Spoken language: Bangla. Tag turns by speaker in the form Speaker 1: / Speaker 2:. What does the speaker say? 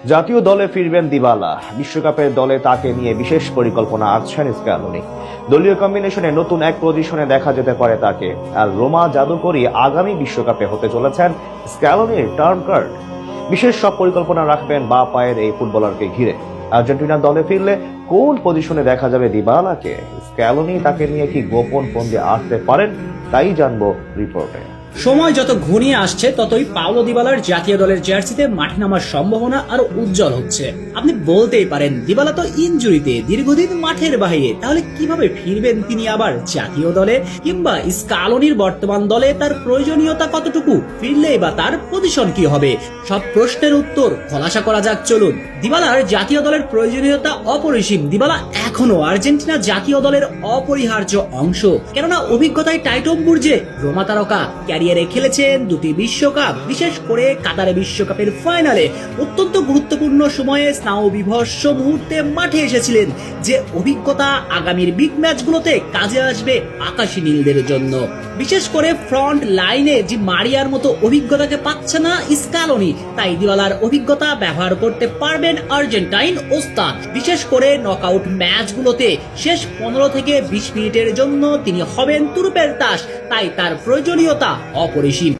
Speaker 1: জাতীয় দলে ফিরবেন দিবালা। বিশ্বকাপের দলে তাকে নিয়ে বিশেষ পরিকল্পনা আছেন স্ক্যালোনি। দলীয় কম্বিনেশনে নতুন এক পজিশনে দেখা যেতে পারে তাকে। আর রোমা জাদুকরী আগামী বিশ্বকাপে হতে চলেছেন স্ক্যালোনির টার্ন কার্ড। বিশেষ সব পরিকল্পনা রাখবেন বা পায়ের এই ফুটবলারকে ঘিরে। আর্জেন্টিনা দলে ফিরলে কোন পজিশনে দেখা যাবে দিবালাকে? স্ক্যালোনি তাকে নিয়ে কি গোপন ফন্দি আসতে পারেন? তাই জানবো রিপোর্টে।
Speaker 2: সময় যত ঘনিয়ে আসছে ততই পাওলো দিবালার জাতীয় দলের জার্সিতে মাঠে নামার সম্ভাবনা আরো উজ্জ্বল হচ্ছে। আপনি বলতেই পারেন দিবালা তো ইনজুরিতে দীর্ঘদিন মাঠের বাইরে, তাহলে কিভাবে ফিরবেন তিনি আবার জাতীয় দলে? কিংবা স্কালোনির বর্তমান দলে তার প্রয়োজনীয়তা কতটুকু? ফিরলেই বা তার পজিশন কি হবে? সব প্রশ্নের উত্তর খোলাসা করা যাক, চলুন। দিবালার জাতীয় দলের প্রয়োজনীয়তা অপরিসীম। দিবালা এখনো আর্জেন্টিনা জাতীয় দলের অপরিহার্য অংশ, কেননা অভিজ্ঞতায় টাইটম বুর্জে রোমা তারকা ক্যারিয়ারে খেলেছেন দুটি বিশ্বকাপ, বিশেষ করে কাতারে বিশ্বকাপের ফাইনালে অত্যন্ত গুরুত্বপূর্ণ সময়ে স্নায়ু বিভৎস মুহূর্তে মাঠে এসেছিলেন। যে অভিজ্ঞতা আগামীর বিগ ম্যাচগুলোতে কাজে আসবে আকাশী নীলদের জন্য। বিশেষ করে ফ্রন্ট লাইনে যে মারিয়ার মতো অভিজ্ঞতাকে পাচ্ছে না স্কালোনি, তাই দিবালার অভিজ্ঞতা ব্যবহার করতে পারবেন আর্জেন্টাইন ওস্তাদ। বিশেষ করে নকআউট ম্যাচগুলোতে শেষ 15 থেকে 20 মিনিটের জন্য তিনি হবেন তুরুপের তাস, তাই তার প্রয়োজনীয়তা অপরিসীম।